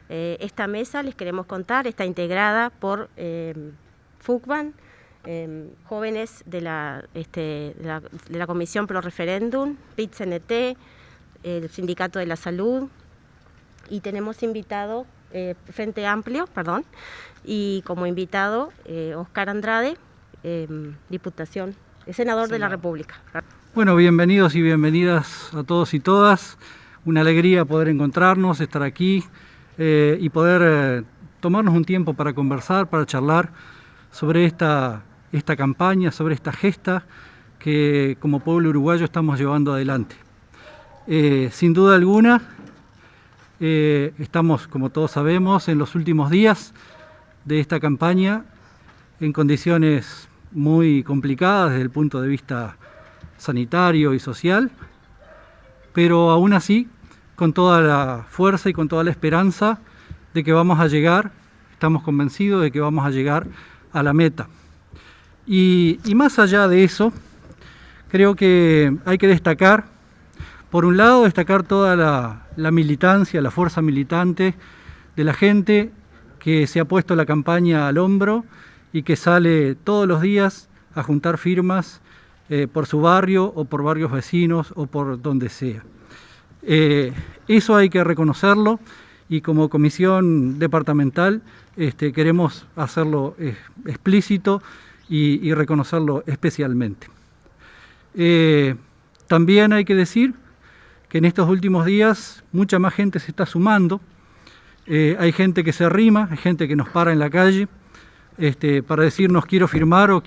Esta mesa, les queremos contar, está integrada por FUCBAN, jóvenes de la Comisión Pro Referéndum, PIT-CNT, el Sindicato de la Salud, y tenemos invitado, Frente Amplio, perdón, y como invitado Oscar Andrade, Diputación, senador de la República. Bueno, bienvenidos y bienvenidas a todos y todas. Una alegría poder encontrarnos, estar aquí y poder tomarnos un tiempo para conversar, para charlar sobre esta campaña, sobre esta gesta que como pueblo uruguayo estamos llevando adelante. Sin duda alguna, estamos, como todos sabemos, en los últimos días de esta campaña en condiciones muy complicadas desde el punto de vista sanitario y social, pero aún así con toda la fuerza y con toda la esperanza de que vamos a llegar, estamos convencidos de que vamos a llegar a la meta. Y más allá de eso, creo que hay que destacar, por un lado, destacar toda la militancia, la fuerza militante de la gente que se ha puesto la campaña al hombro y que sale todos los días a juntar firmas por su barrio o por barrios vecinos o por donde sea. Eso hay que reconocerlo y como comisión departamental queremos hacerlo explícito y reconocerlo especialmente. También hay que decir que en estos últimos días mucha más gente se está sumando. Hay gente que se arrima, hay gente que nos para en la calle para decirnos quiero firmar o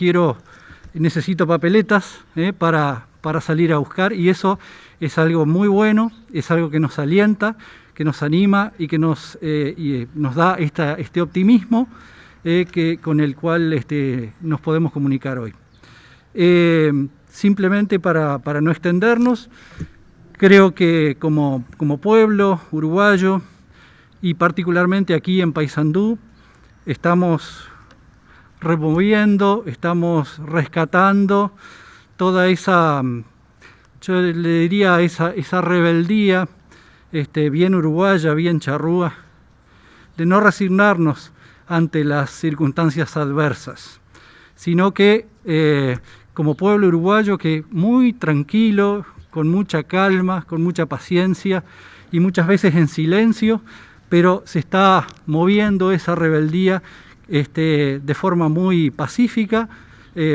necesito papeletas para salir a buscar, y eso es algo muy bueno, es algo que nos alienta, que nos anima y que nos da este optimismo con el cual nos podemos comunicar hoy. Simplemente para no extendernos, creo que como pueblo uruguayo y particularmente aquí en Paysandú, estamos removiendo, estamos rescatando toda esa, yo le diría, esa rebeldía bien uruguaya, bien charrúa, de no resignarnos ante las circunstancias adversas, sino que como pueblo uruguayo que muy tranquilo, con mucha calma, con mucha paciencia y muchas veces en silencio, pero se está moviendo esa rebeldía de forma muy pacífica,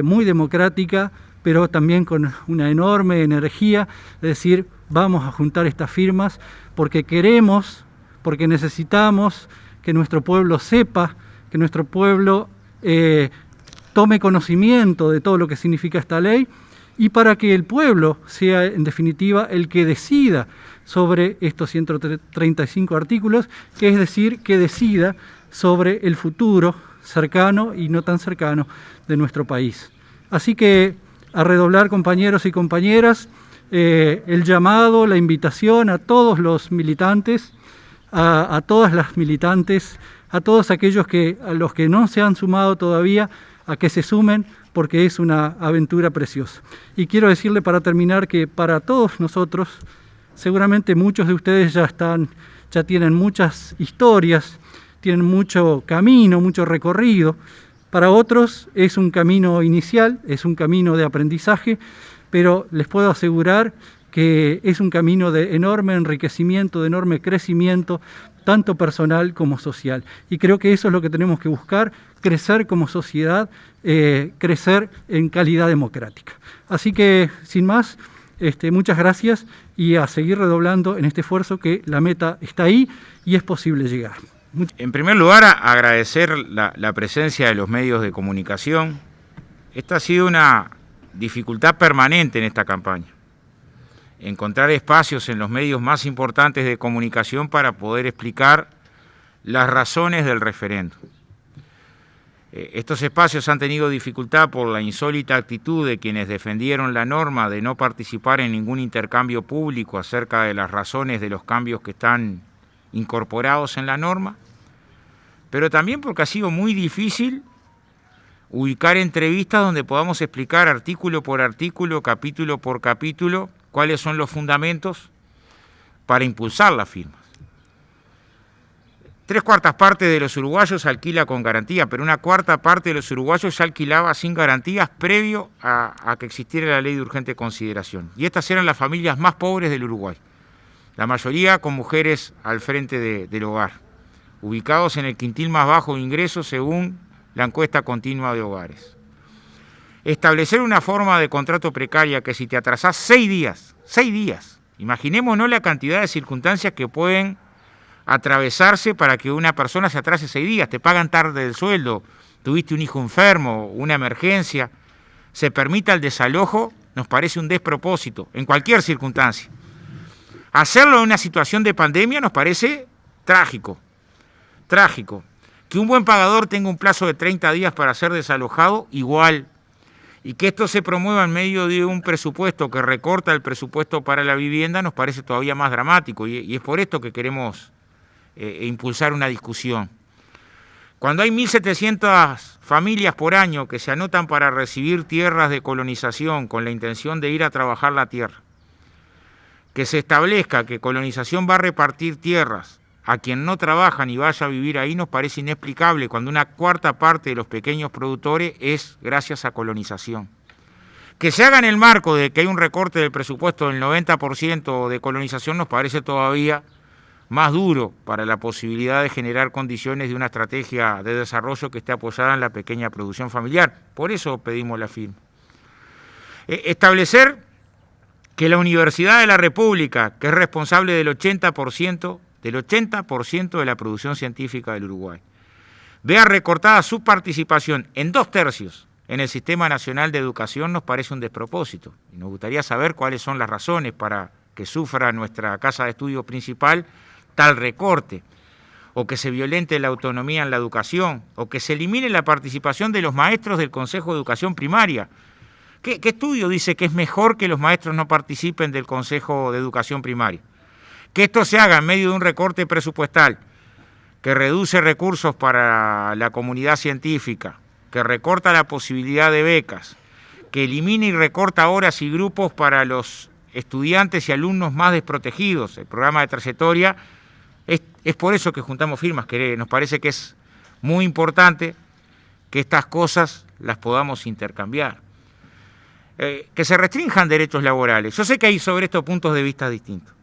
muy democrática, pero también con una enorme energía, es decir, vamos a juntar estas firmas porque queremos, porque necesitamos que nuestro pueblo sepa, que nuestro pueblo tome conocimiento de todo lo que significa esta ley y para que el pueblo sea en definitiva el que decida sobre estos 135 artículos, que es decir, que decida sobre el futuro cercano y no tan cercano de nuestro país. Así que a redoblar, compañeros y compañeras, el llamado, la invitación a todos los militantes, a todas las militantes, a todos aquellos a los que no se han sumado todavía, a que se sumen, porque es una aventura preciosa. Y quiero decirle para terminar que para todos nosotros, seguramente muchos de ustedes ya tienen muchas historias, tienen mucho camino, mucho recorrido. Para otros es un camino inicial, es un camino de aprendizaje, pero les puedo asegurar que es un camino de enorme enriquecimiento, de enorme crecimiento, tanto personal como social. Y creo que eso es lo que tenemos que buscar, crecer como sociedad, crecer en calidad democrática. Así que, sin más, muchas gracias y a seguir redoblando en este esfuerzo que la meta está ahí y es posible llegar. En primer lugar, agradecer la presencia de los medios de comunicación. Esta ha sido una dificultad permanente en esta campaña. Encontrar espacios en los medios más importantes de comunicación para poder explicar las razones del referéndum. Estos espacios han tenido dificultad por la insólita actitud de quienes defendieron la norma de no participar en ningún intercambio público acerca de las razones de los cambios que están incorporados en la norma, pero también porque ha sido muy difícil ubicar entrevistas donde podamos explicar artículo por artículo, capítulo por capítulo, cuáles son los fundamentos para impulsar las firmas. 3/4 partes de los uruguayos alquila con garantía, pero 1/4 parte de los uruguayos ya alquilaba sin garantías previo a que existiera la ley de urgente consideración. Y estas eran las familias más pobres del Uruguay, la mayoría con mujeres al frente del hogar, ubicados en el quintil más bajo de ingresos según la encuesta continua de hogares. Establecer una forma de contrato precaria que si te atrasás 6 días, imaginémonos la cantidad de circunstancias que pueden atravesarse para que una persona se atrase 6 días, te pagan tarde el sueldo, tuviste un hijo enfermo, una emergencia, se permita el desalojo, nos parece un despropósito, en cualquier circunstancia. Hacerlo en una situación de pandemia nos parece trágico. Que un buen pagador tenga un plazo de 30 días para ser desalojado, igual. Y que esto se promueva en medio de un presupuesto que recorta el presupuesto para la vivienda nos parece todavía más dramático. Y es por esto que queremos impulsar una discusión. Cuando hay 1.700 familias por año que se anotan para recibir tierras de colonización con la intención de ir a trabajar la tierra, que se establezca que colonización va a repartir tierras a quien no trabaja ni vaya a vivir ahí, nos parece inexplicable cuando 1/4 parte de los pequeños productores es gracias a colonización. Que se haga en el marco de que hay un recorte del presupuesto del 90% de colonización nos parece todavía más duro para la posibilidad de generar condiciones de una estrategia de desarrollo que esté apoyada en la pequeña producción familiar. Por eso pedimos la firma. Establecer que la Universidad de la República, que es responsable del 80% de la producción científica del Uruguay, vea recortada su participación en 2/3 en el Sistema Nacional de Educación, nos parece un despropósito. Y nos gustaría saber cuáles son las razones para que sufra nuestra casa de estudio principal tal recorte, o que se violente la autonomía en la educación, o que se elimine la participación de los maestros del Consejo de Educación Primaria. ¿Qué estudio dice que es mejor que los maestros no participen del Consejo de Educación Primaria? Que esto se haga en medio de un recorte presupuestal que reduce recursos para la comunidad científica, que recorta la posibilidad de becas, que elimina y recorta horas y grupos para los estudiantes y alumnos más desprotegidos, el programa de trayectoria. Es por eso que juntamos firmas, que nos parece que es muy importante que estas cosas las podamos intercambiar. Que se restrinjan derechos laborales. Yo sé que hay sobre estos puntos de vista distintos.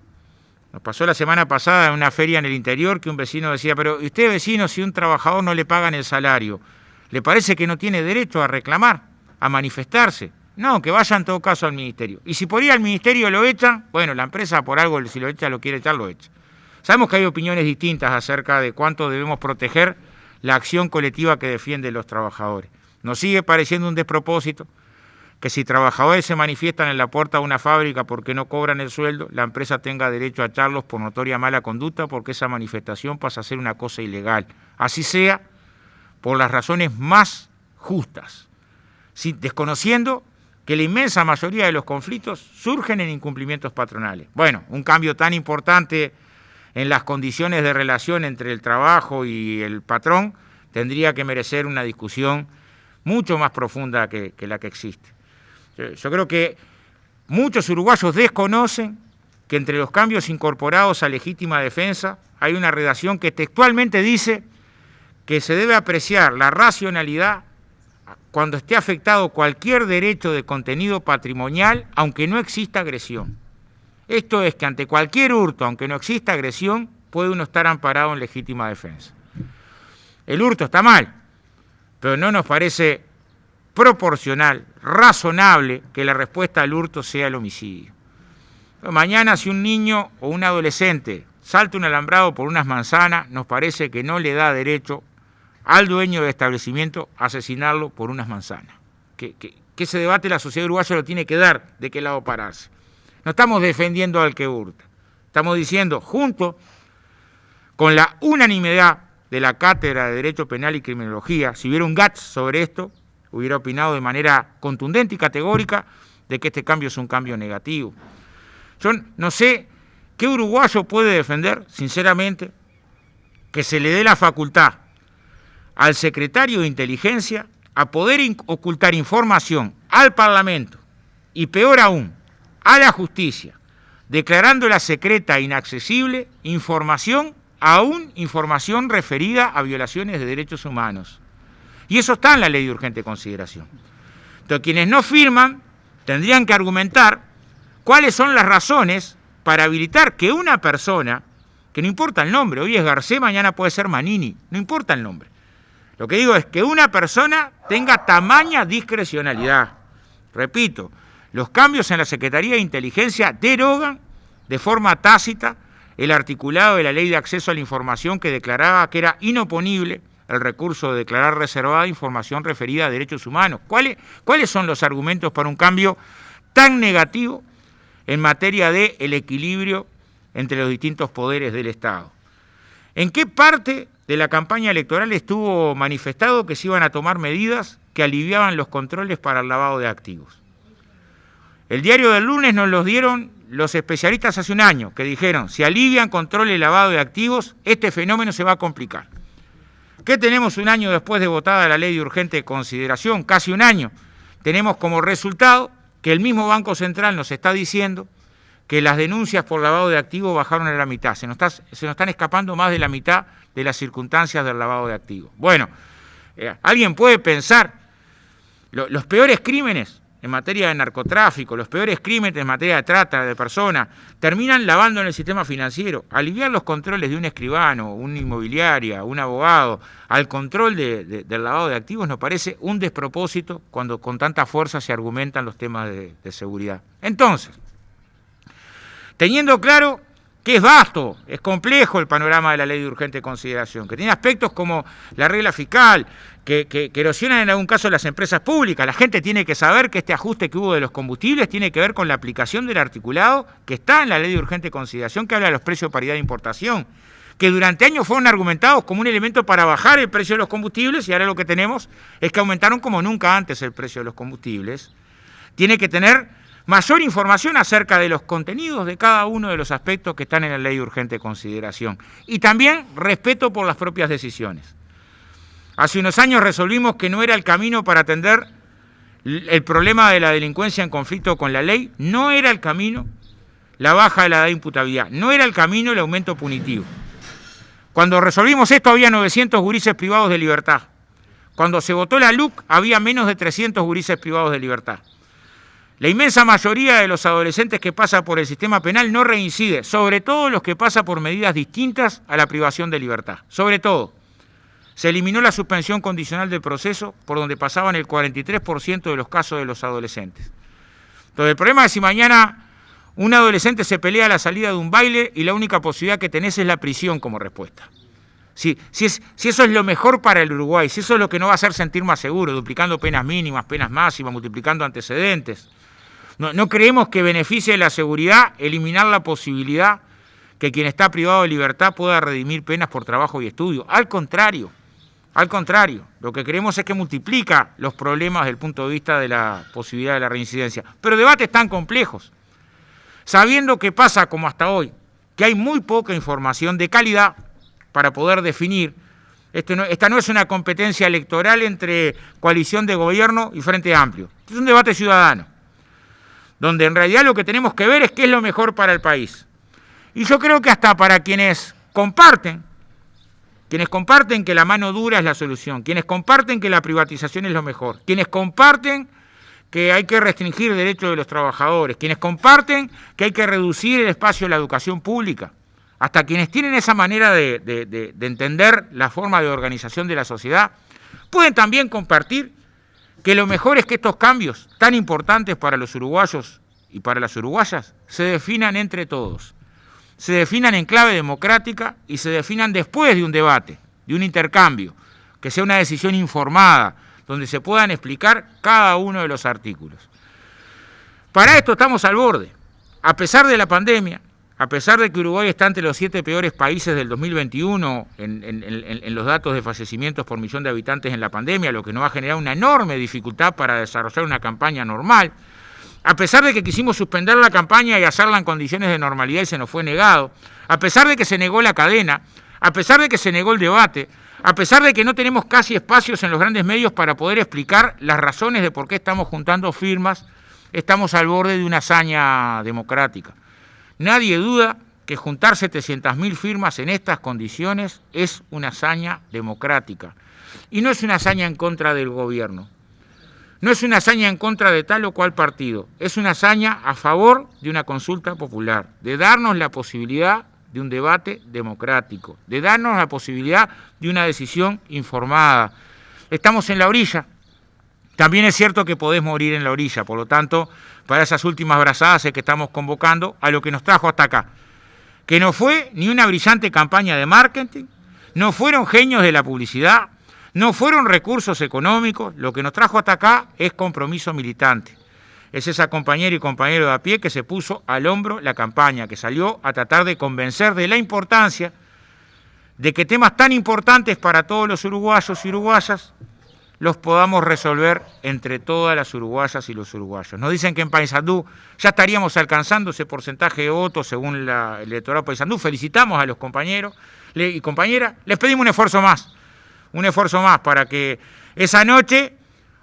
Nos pasó la semana pasada en una feria en el interior que un vecino decía, pero usted vecino, si a un trabajador no le pagan el salario, ¿le parece que no tiene derecho a reclamar, a manifestarse? No, que vaya en todo caso al ministerio. Y si por ir al ministerio lo echan, bueno, la empresa por algo, si lo echa, lo quiere echar, lo echa. Sabemos que hay opiniones distintas acerca de cuánto debemos proteger la acción colectiva que defienden los trabajadores. Nos sigue pareciendo un despropósito que si trabajadores se manifiestan en la puerta de una fábrica porque no cobran el sueldo, la empresa tenga derecho a echarlos por notoria mala conducta porque esa manifestación pasa a ser una cosa ilegal. Así sea, por las razones más justas, desconociendo que la inmensa mayoría de los conflictos surgen en incumplimientos patronales. Bueno, un cambio tan importante en las condiciones de relación entre el trabajo y el patrón tendría que merecer una discusión mucho más profunda que la que existe. Yo creo que muchos uruguayos desconocen que entre los cambios incorporados a legítima defensa hay una redacción que textualmente dice que se debe apreciar la racionalidad cuando esté afectado cualquier derecho de contenido patrimonial, aunque no exista agresión. Esto es que ante cualquier hurto, aunque no exista agresión, puede uno estar amparado en legítima defensa. El hurto está mal, pero no nos parece proporcional, razonable, que la respuesta al hurto sea el homicidio. Pero mañana si un niño o un adolescente salta un alambrado por unas manzanas, nos parece que no le da derecho al dueño del establecimiento a asesinarlo por unas manzanas. Que ese debate la sociedad uruguaya lo tiene que dar, de qué lado pararse. No estamos defendiendo al que hurta, estamos diciendo, junto con la unanimidad de la Cátedra de Derecho Penal y Criminología, si hubiera un GATS sobre esto, hubiera opinado de manera contundente y categórica de que este cambio es un cambio negativo. Yo no sé qué uruguayo puede defender, sinceramente, que se le dé la facultad al secretario de Inteligencia a poder ocultar información al Parlamento y, peor aún, a la justicia, declarándola secreta e inaccesible, información aún información referida a violaciones de derechos humanos. Y eso está en la ley de urgente consideración. Entonces, quienes no firman tendrían que argumentar cuáles son las razones para habilitar que una persona, que no importa el nombre, hoy es Garcés, mañana puede ser Manini, no importa el nombre. Lo que digo es que una persona tenga tamaña discrecionalidad. Repito, los cambios en la Secretaría de Inteligencia derogan de forma tácita el articulado de la Ley de Acceso a la Información que declaraba que era inoponible el recurso de declarar reservada información referida a derechos humanos. ¿Cuáles son los argumentos para un cambio tan negativo en materia de el equilibrio entre los distintos poderes del Estado? ¿En qué parte de la campaña electoral estuvo manifestado que se iban a tomar medidas que aliviaban los controles para el lavado de activos? El diario del lunes nos los dieron los especialistas hace un año, que dijeron, si alivian control y lavado de activos, este fenómeno se va a complicar. ¿Qué tenemos un año después de votada la ley de urgente consideración? Casi un año. Tenemos como resultado que el mismo Banco Central nos está diciendo que las denuncias por lavado de activos bajaron a la mitad. Se nos están escapando más de la mitad de las circunstancias del lavado de activos. Bueno, alguien puede pensar, los peores crímenes en materia de narcotráfico, los peores crímenes en materia de trata de personas, terminan lavando en el sistema financiero. Aliviar los controles de un escribano, una inmobiliaria, un abogado, al control del lavado de activos nos parece un despropósito cuando con tanta fuerza se argumentan los temas de seguridad. Entonces, teniendo claro que es vasto, es complejo el panorama de la ley de urgente consideración, que tiene aspectos como la regla fiscal, que erosionan en algún caso las empresas públicas. La gente tiene que saber que este ajuste que hubo de los combustibles tiene que ver con la aplicación del articulado que está en la ley de urgente consideración que habla de los precios de paridad de importación, que durante años fueron argumentados como un elemento para bajar el precio de los combustibles y ahora lo que tenemos es que aumentaron como nunca antes el precio de los combustibles. Tiene que tener mayor información acerca de los contenidos de cada uno de los aspectos que están en la ley de urgente consideración. Y también respeto por las propias decisiones. Hace unos años resolvimos que no era el camino para atender el problema de la delincuencia en conflicto con la ley, no era el camino la baja de la edad de imputabilidad, no era el camino el aumento punitivo. Cuando resolvimos esto había 900 gurises privados de libertad. Cuando se votó la LUC había menos de 300 gurises privados de libertad. La inmensa mayoría de los adolescentes que pasan por el sistema penal no reincide, sobre todo los que pasan por medidas distintas a la privación de libertad. Sobre todo, se eliminó la suspensión condicional del proceso, por donde pasaban el 43% de los casos de los adolescentes. Entonces, el problema es si mañana un adolescente se pelea a la salida de un baile y la única posibilidad que tenés es la prisión como respuesta. Si eso es lo mejor para el Uruguay, si eso es lo que nos va a hacer sentir más seguro, duplicando penas mínimas, penas máximas, multiplicando antecedentes. No creemos que beneficie la seguridad eliminar la posibilidad que quien está privado de libertad pueda redimir penas por trabajo y estudio. Al contrario, lo que creemos es que multiplica los problemas desde el punto de vista de la posibilidad de la reincidencia. Pero debates tan complejos, sabiendo que pasa como hasta hoy, que hay muy poca información de calidad para poder definir. Esta no es una competencia electoral entre coalición de gobierno y Frente Amplio. Este es un debate ciudadano, donde en realidad lo que tenemos que ver es qué es lo mejor para el país. Y yo creo que hasta para quienes comparten que la mano dura es la solución, quienes comparten que la privatización es lo mejor, quienes comparten que hay que restringir derechos de los trabajadores, quienes comparten que hay que reducir el espacio de la educación pública, hasta quienes tienen esa manera de entender la forma de organización de la sociedad, pueden también compartir que lo mejor es que estos cambios tan importantes para los uruguayos y para las uruguayas se definan entre todos, se definan en clave democrática y se definan después de un debate, de un intercambio, que sea una decisión informada, donde se puedan explicar cada uno de los artículos. Para esto estamos al borde. A pesar de la pandemia, a pesar de que Uruguay está entre los 7 peores países del 2021 en los datos de fallecimientos por millón de habitantes en la pandemia, lo que nos va a generar una enorme dificultad para desarrollar una campaña normal, a pesar de que quisimos suspender la campaña y hacerla en condiciones de normalidad y se nos fue negado, a pesar de que se negó la cadena, a pesar de que se negó el debate, a pesar de que no tenemos casi espacios en los grandes medios para poder explicar las razones de por qué estamos juntando firmas, estamos al borde de una hazaña democrática. Nadie duda que juntar 700.000 firmas en estas condiciones es una hazaña democrática. Y no es una hazaña en contra del gobierno. No es una hazaña en contra de tal o cual partido. Es una hazaña a favor de una consulta popular, de darnos la posibilidad de un debate democrático, de darnos la posibilidad de una decisión informada. Estamos en la orilla. También es cierto que podés morir en la orilla, por lo tanto, para esas últimas brazadas es que estamos convocando a lo que nos trajo hasta acá, que no fue ni una brillante campaña de marketing, no fueron genios de la publicidad, no fueron recursos económicos, lo que nos trajo hasta acá es compromiso militante. Es esa compañera y compañero de a pie que se puso al hombro la campaña, que salió a tratar de convencer de la importancia de que temas tan importantes para todos los uruguayos y uruguayas los podamos resolver entre todas las uruguayas y los uruguayos. Nos dicen que en Paysandú ya estaríamos alcanzando ese porcentaje de votos según el electorado de Paysandú. Felicitamos a los compañeros y compañeras. Les pedimos un esfuerzo más para que esa noche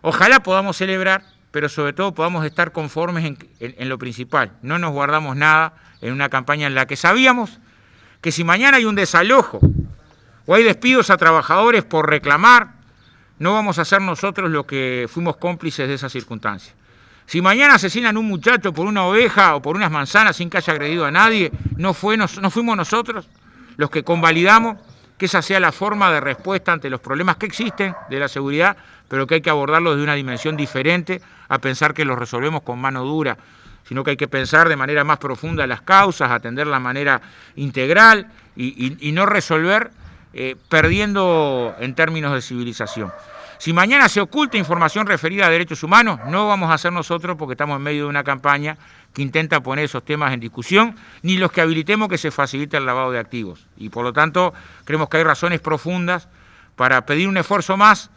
ojalá podamos celebrar, pero sobre todo podamos estar conformes en lo principal. No nos guardamos nada en una campaña en la que sabíamos que si mañana hay un desalojo o hay despidos a trabajadores por reclamar, no vamos a ser nosotros los que fuimos cómplices de esa circunstancia. Si mañana asesinan a un muchacho por una oveja o por unas manzanas sin que haya agredido a nadie, no fuimos nosotros los que convalidamos que esa sea la forma de respuesta ante los problemas que existen de la seguridad, pero que hay que abordarlos de una dimensión diferente a pensar que los resolvemos con mano dura, sino que hay que pensar de manera más profunda las causas, atender la manera integral y no resolver perdiendo en términos de civilización. Si mañana se oculta información referida a derechos humanos, no vamos a hacer nosotros porque estamos en medio de una campaña que intenta poner esos temas en discusión, ni los que habilitemos que se facilite el lavado de activos. Y por lo tanto, creemos que hay razones profundas para pedir un esfuerzo más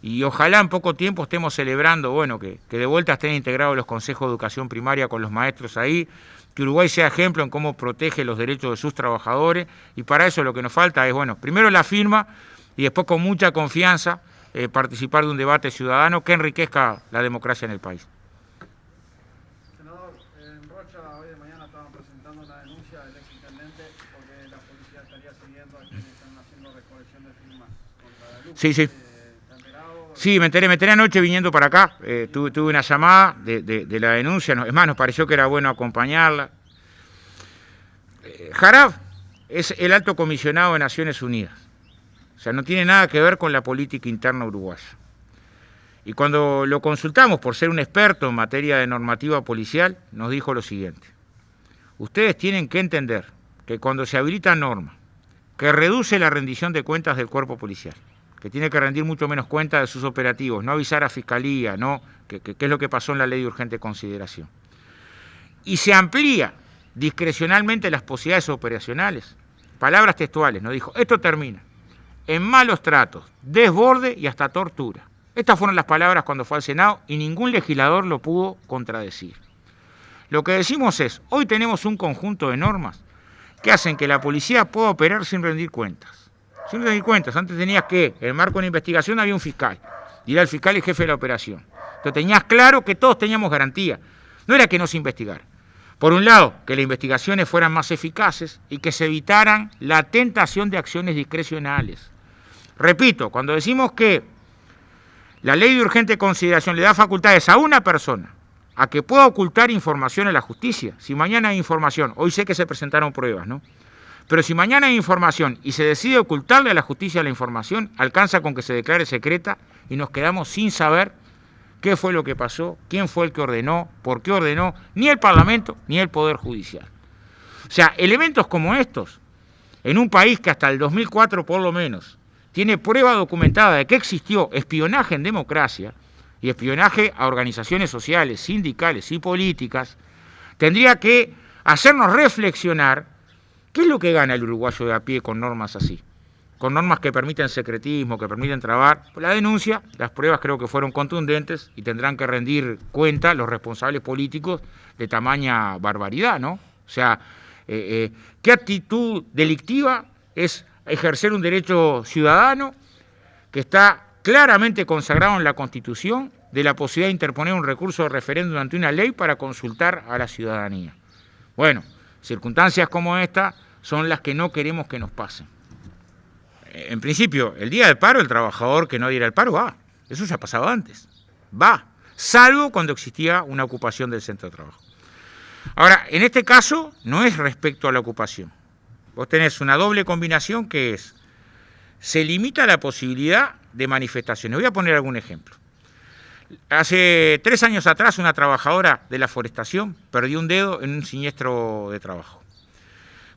y ojalá en poco tiempo estemos celebrando, bueno, que de vuelta estén integrados los consejos de educación primaria con los maestros ahí, que Uruguay sea ejemplo en cómo protege los derechos de sus trabajadores, y para eso lo que nos falta es, bueno, primero la firma y después con mucha confianza participar de un debate ciudadano que enriquezca la democracia en el país. Senador, en Rocha hoy de mañana estaban presentando una denuncia del exintendente porque la policía estaría siguiendo a quienes están haciendo recolección de firmas contra la luz. Sí. Sí, me enteré anoche viniendo para acá, tuve una llamada de la denuncia, es más, nos pareció que era bueno acompañarla. Jarab es el alto comisionado de Naciones Unidas, o sea, no tiene nada que ver con la política interna uruguaya. Y cuando lo consultamos por ser un experto en materia de normativa policial, nos dijo lo siguiente: ustedes tienen que entender que cuando se habilita norma que reduce la rendición de cuentas del cuerpo policial, que tiene que rendir mucho menos cuenta de sus operativos, no avisar a Fiscalía, ¿no? que es lo que pasó en la ley de urgente consideración. Y se amplía discrecionalmente las posibilidades operacionales. Palabras textuales, nos dijo, esto termina en malos tratos, desborde y hasta tortura. Estas fueron las palabras cuando fue al Senado y ningún legislador lo pudo contradecir. Lo que decimos es, hoy tenemos un conjunto de normas que hacen que la policía pueda operar sin rendir cuentas. Sin rendir cuentas, antes tenías que, en el marco de una investigación había un fiscal, y era el fiscal y jefe de la operación. Entonces tenías claro que todos teníamos garantía, no era que no se investigara. Por un lado, que las investigaciones fueran más eficaces y que se evitaran la tentación de acciones discrecionales. Repito, cuando decimos que la ley de urgente consideración le da facultades a una persona a que pueda ocultar información a la justicia, si mañana hay información, hoy sé que se presentaron pruebas, ¿no? Pero si mañana hay información y se decide ocultarle a la justicia la información, alcanza con que se declare secreta y nos quedamos sin saber qué fue lo que pasó, quién fue el que ordenó, por qué ordenó, ni el Parlamento ni el Poder Judicial. O sea, elementos como estos, en un país que hasta el 2004 por lo menos tiene prueba documentada de que existió espionaje en democracia y espionaje a organizaciones sociales, sindicales y políticas, tendría que hacernos reflexionar. ¿Qué es lo que gana el uruguayo de a pie con normas así? Con normas que permiten secretismo, que permiten trabar. La denuncia, las pruebas creo que fueron contundentes y tendrán que rendir cuenta los responsables políticos de tamaña barbaridad, ¿no? O sea, ¿qué actitud delictiva es ejercer un derecho ciudadano que está claramente consagrado en la Constitución de la posibilidad de interponer un recurso de referéndum ante una ley para consultar a la ciudadanía? Bueno, circunstancias como esta son las que no queremos que nos pasen. En principio, el día del paro, el trabajador que no diera el paro va. Eso ya pasaba antes. Va. Salvo cuando existía una ocupación del centro de trabajo. Ahora, en este caso, no es respecto a la ocupación. Vos tenés una doble combinación que es, se limita la posibilidad de manifestaciones. Voy a poner algún ejemplo. Hace 3 años atrás, una trabajadora de la forestación perdió un dedo en un siniestro de trabajo.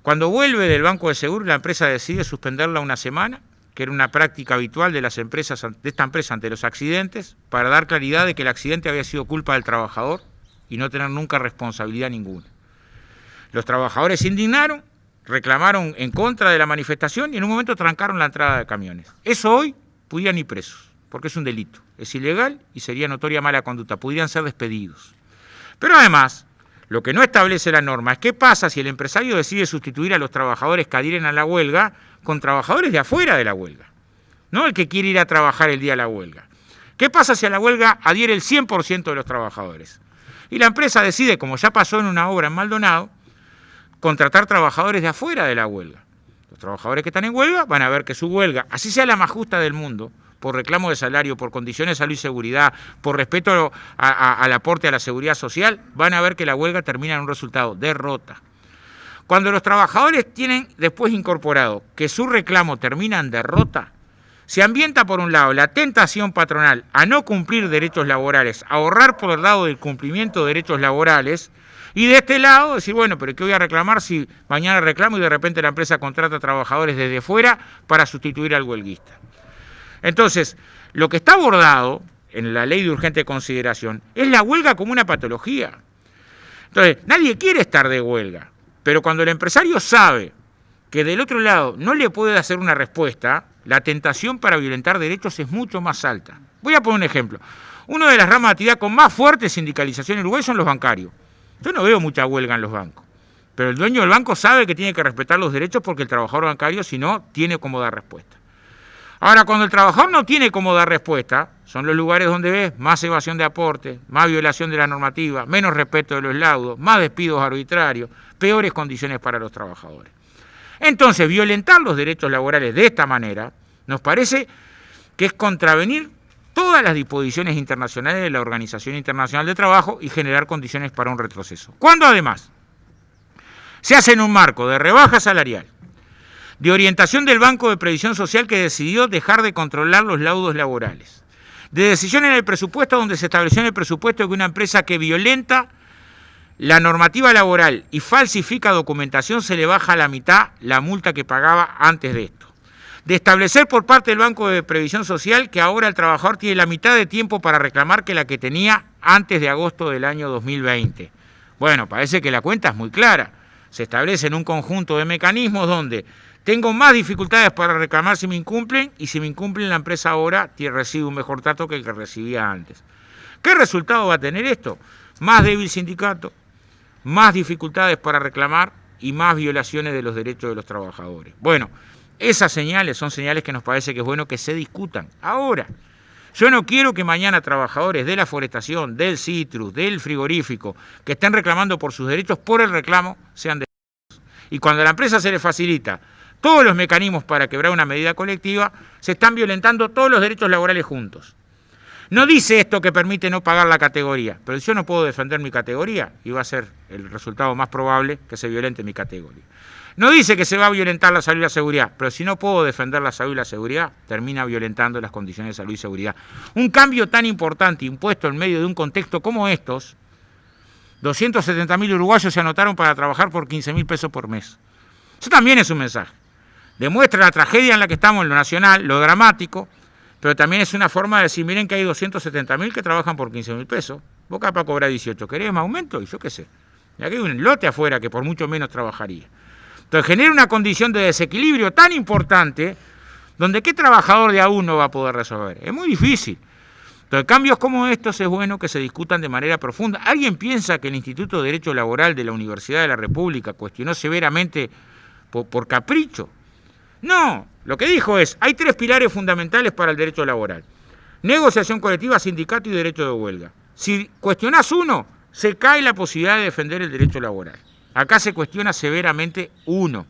Cuando vuelve del Banco de Seguros, la empresa decide suspenderla una semana, que era una práctica habitual de las empresas, de esta empresa ante los accidentes, para dar claridad de que el accidente había sido culpa del trabajador y no tener nunca responsabilidad ninguna. Los trabajadores se indignaron, reclamaron en contra de la manifestación y en un momento trancaron la entrada de camiones. Eso hoy pudieran ir presos, porque es un delito, es ilegal y sería notoria mala conducta, podrían ser despedidos. Pero además, lo que no establece la norma es qué pasa si el empresario decide sustituir a los trabajadores que adhieren a la huelga con trabajadores de afuera de la huelga, no el que quiere ir a trabajar el día de la huelga. ¿Qué pasa si a la huelga adhiere el 100% de los trabajadores? Y la empresa decide, como ya pasó en una obra en Maldonado, contratar trabajadores de afuera de la huelga. Los trabajadores que están en huelga van a ver que su huelga, así sea la más justa del mundo, por reclamo de salario, por condiciones de salud y seguridad, por respeto al aporte a la seguridad social, van a ver que la huelga termina en un resultado, derrota. Cuando los trabajadores tienen después incorporado que su reclamo termina en derrota, se ambienta por un lado la tentación patronal a no cumplir derechos laborales, a ahorrar por el lado del cumplimiento de derechos laborales, y de este lado decir, bueno, pero ¿qué voy a reclamar si mañana reclamo y de repente la empresa contrata trabajadores desde fuera para sustituir al huelguista? Entonces, lo que está abordado en la ley de urgente consideración es la huelga como una patología. Entonces, nadie quiere estar de huelga, pero cuando el empresario sabe que del otro lado no le puede hacer una respuesta, la tentación para violentar derechos es mucho más alta. Voy a poner un ejemplo. Una de las ramas de actividad con más fuerte sindicalización en Uruguay son los bancarios. Yo no veo mucha huelga en los bancos, pero el dueño del banco sabe que tiene que respetar los derechos porque el trabajador bancario, si no, tiene cómo dar respuesta. Ahora, cuando el trabajador no tiene cómo dar respuesta, son los lugares donde ves más evasión de aporte, más violación de la normativa, menos respeto de los laudos, más despidos arbitrarios, peores condiciones para los trabajadores. Entonces, violentar los derechos laborales de esta manera nos parece que es contravenir todas las disposiciones internacionales de la Organización Internacional del Trabajo y generar condiciones para un retroceso. Cuando además se hace en un marco de rebaja salarial, de orientación del Banco de Previsión Social que decidió dejar de controlar los laudos laborales, de decisión en el presupuesto donde se estableció en el presupuesto que una empresa que violenta la normativa laboral y falsifica documentación se le baja a la mitad la multa que pagaba antes de esto. De establecer por parte del Banco de Previsión Social que ahora el trabajador tiene la mitad de tiempo para reclamar que la que tenía antes de agosto del año 2020. Bueno, parece que la cuenta es muy clara. Se establecen un conjunto de mecanismos donde tengo más dificultades para reclamar si me incumplen y si me incumplen la empresa ahora recibe un mejor trato que el que recibía antes. ¿Qué resultado va a tener esto? Más débil sindicato, más dificultades para reclamar y más violaciones de los derechos de los trabajadores. Bueno, esas señales son señales que nos parece que es bueno que se discutan. Ahora, yo no quiero que mañana trabajadores de la forestación, del citrus, del frigorífico, que estén reclamando por sus derechos, por el reclamo, sean despedidos. Y cuando a la empresa se le facilita todos los mecanismos para quebrar una medida colectiva, se están violentando todos los derechos laborales juntos. No dice esto que permite no pagar la categoría, pero yo no puedo defender mi categoría y va a ser el resultado más probable que se violente mi categoría. No dice que se va a violentar la salud y la seguridad, pero si no puedo defender la salud y la seguridad, termina violentando las condiciones de salud y seguridad. Un cambio tan importante impuesto en medio de un contexto como estos, 270.000 uruguayos se anotaron para trabajar por 15.000 pesos por mes. Eso también es un mensaje. Demuestra la tragedia en la que estamos en lo nacional, lo dramático, pero también es una forma de decir, miren que hay 270.000 que trabajan por 15.000 pesos. Vos capaz cobrar 18, ¿querés más aumento? Y yo qué sé. Y aquí hay un lote afuera que por mucho menos trabajaría. Entonces genera una condición de desequilibrio tan importante, donde ¿qué trabajador de a uno va a poder resolver? Es muy difícil. Entonces cambios como estos es bueno que se discutan de manera profunda. ¿Alguien piensa que el Instituto de Derecho Laboral de la Universidad de la República cuestionó severamente por capricho? No, lo que dijo es, hay 3 pilares fundamentales para el derecho laboral. Negociación colectiva, sindicato y derecho de huelga. Si cuestionás uno, se cae la posibilidad de defender el derecho laboral. Acá se cuestiona severamente uno.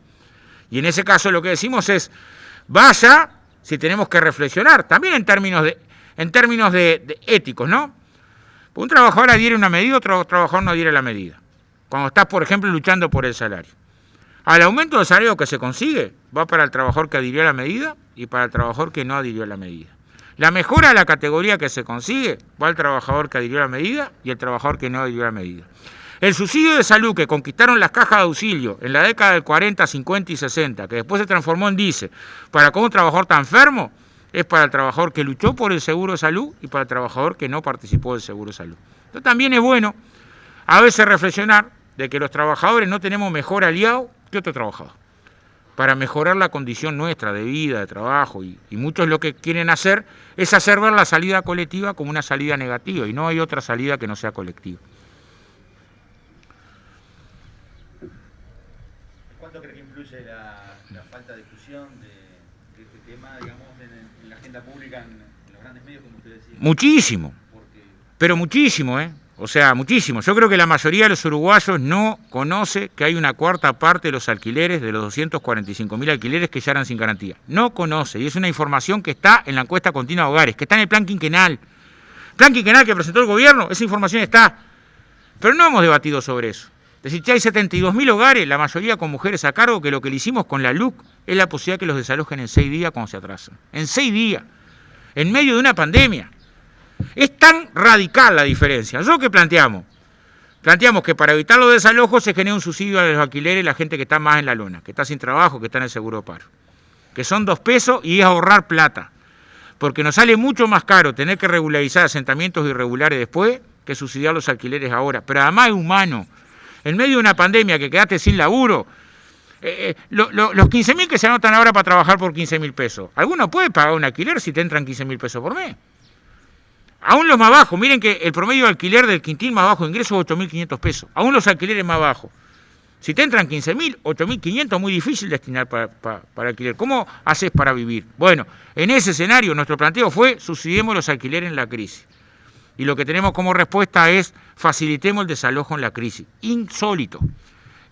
Y en ese caso lo que decimos es, vaya si tenemos que reflexionar, también en términos de éticos, ¿no? Un trabajador adhiere una medida, otro trabajador no adhiere a la medida. Cuando estás, por ejemplo, luchando por el salario. Al aumento del salario que se consigue, va para el trabajador que adhirió a la medida y para el trabajador que no adhirió a la medida. La mejora de la categoría que se consigue, va al trabajador que adhirió a la medida y el trabajador que no adhirió a la medida. El subsidio de salud que conquistaron las cajas de auxilio en la década del 40, 50 y 60, que después se transformó en DICE, para con un trabajador tan enfermo, es para el trabajador que luchó por el seguro de salud y para el trabajador que no participó del seguro de salud. Entonces también es bueno a veces reflexionar de que los trabajadores no tenemos mejor aliado que otro trabajador, para mejorar la condición nuestra de vida, de trabajo, y muchos lo que quieren hacer es hacer ver la salida colectiva como una salida negativa, y no hay otra salida que no sea colectiva. ¿Cuánto cree que influye la falta de discusión de este tema, digamos, en la agenda pública, en los grandes medios, como usted decía? Muchísimo, pero muchísimo, O sea, muchísimo. Yo creo que la mayoría de los uruguayos no conoce que hay una cuarta parte de los alquileres, de los 245.000 alquileres que ya eran sin garantía. No conoce, y es una información que está en la encuesta continua de hogares, que está en el plan quinquenal. Plan quinquenal que presentó el gobierno, esa información está. Pero no hemos debatido sobre eso. Es decir, ya hay 72.000 hogares, la mayoría con mujeres a cargo, que lo que le hicimos con la LUC es la posibilidad que los desalojen en 6 días cuando se atrasan. En 6 días, en medio de una pandemia. Es tan radical la diferencia. ¿Eso qué planteamos? Planteamos que para evitar los desalojos se genera un subsidio a los alquileres, la gente que está más en la lona, que está sin trabajo, que está en el seguro de paro. Que son 2 pesos y es ahorrar plata. Porque nos sale mucho más caro tener que regularizar asentamientos irregulares después que subsidiar los alquileres ahora. Pero además es humano. En medio de una pandemia que quedaste sin laburo, los 15.000 que se anotan ahora para trabajar por 15.000 pesos, ¿alguno puede pagar un alquiler si te entran 15.000 pesos por mes? Aún los más bajos, miren que el promedio de alquiler del quintil más bajo de ingreso es 8.500 pesos. Aún los alquileres más bajos. Si te entran 15.000, 8.500 es muy difícil destinar para alquiler. ¿Cómo haces para vivir? Bueno, en ese escenario nuestro planteo fue subsidiemos los alquileres en la crisis. Y lo que tenemos como respuesta es facilitemos el desalojo en la crisis. Insólito.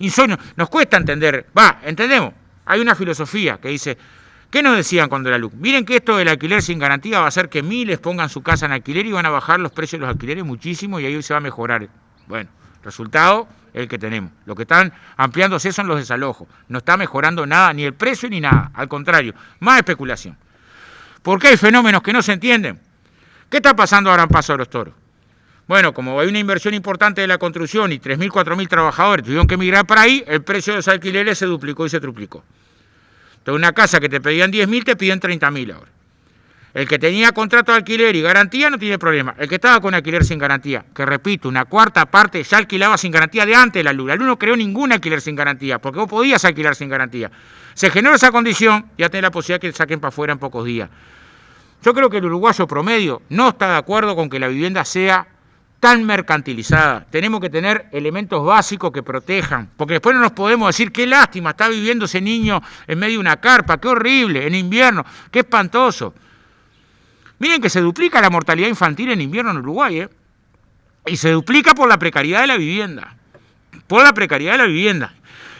Insólito. Nos cuesta entender. Entendemos. Hay una filosofía que dice... ¿Qué nos decían cuando era LUC? Miren que esto del alquiler sin garantía va a hacer que miles pongan su casa en alquiler y van a bajar los precios de los alquileres muchísimo y ahí se va a mejorar. Bueno, resultado el que tenemos. Lo que están ampliándose son los desalojos. No está mejorando nada, ni el precio ni nada. Al contrario, más especulación. ¿Por qué hay fenómenos que no se entienden? ¿Qué está pasando ahora en Paso de los Toros? Bueno, como hay una inversión importante de la construcción y 3.000, 4.000 trabajadores tuvieron que emigrar para ahí, el precio de los alquileres se duplicó y se triplicó. Entonces, una casa que te pedían 10.000 te piden 30.000 ahora. El que tenía contrato de alquiler y garantía no tiene problema. El que estaba con alquiler sin garantía, que repito, una cuarta parte ya alquilaba sin garantía de antes de la LUC. La LUC no creó ningún alquiler sin garantía, porque vos podías alquilar sin garantía. Se generó esa condición y ya tenés la posibilidad que saquen para afuera en pocos días. Yo creo que el uruguayo promedio no está de acuerdo con que la vivienda sea tan mercantilizada. Tenemos que tener elementos básicos que protejan, porque después no nos podemos decir qué lástima, está viviendo ese niño en medio de una carpa, qué horrible, en invierno, qué espantoso. Miren que se duplica la mortalidad infantil en invierno en Uruguay, y se duplica por la precariedad de la vivienda,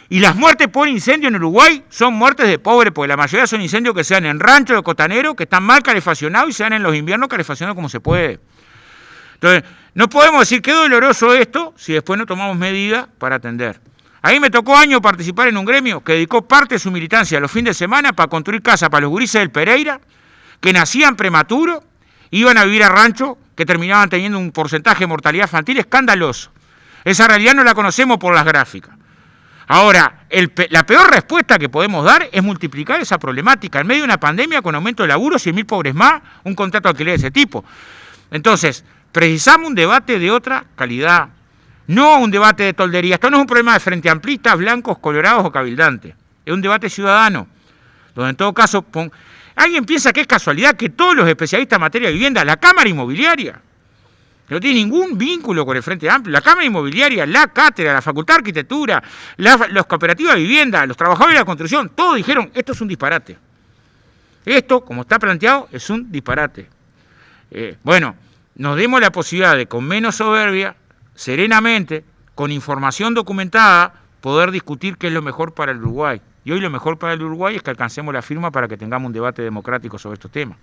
Y las muertes por incendio en Uruguay son muertes de pobres, porque la mayoría son incendios que se dan en ranchos de costaneros, que están mal calefaccionados y se dan en los inviernos calefaccionados como se puede. Entonces, no podemos decir qué doloroso esto si después no tomamos medidas para atender. A mí me tocó años participar en un gremio que dedicó parte de su militancia los fines de semana para construir casas para los gurises del Pereira, que nacían prematuros, iban a vivir a rancho, que terminaban teniendo un porcentaje de mortalidad infantil escandaloso. Esa realidad no la conocemos por las gráficas. Ahora, la peor respuesta que podemos dar es multiplicar esa problemática. En medio de una pandemia con aumento de laburo, 100.000 pobres más, un contrato de alquiler de ese tipo. Entonces, precisamos un debate de otra calidad, no un debate de toldería. Esto no es un problema de frente amplistas, blancos, colorados o cabildantes. Es un debate ciudadano, donde en todo caso... Alguien piensa que es casualidad que todos los especialistas en materia de vivienda, la Cámara Inmobiliaria, que no tiene ningún vínculo con el Frente Amplio, la Cámara Inmobiliaria, la Cátedra, la Facultad de Arquitectura, las cooperativas de vivienda, los trabajadores de la construcción, todos dijeron, esto es un disparate. Esto, como está planteado, es un disparate. Nos demos la posibilidad de, con menos soberbia, serenamente, con información documentada, poder discutir qué es lo mejor para el Uruguay. Y hoy lo mejor para el Uruguay es que alcancemos la firma para que tengamos un debate democrático sobre estos temas.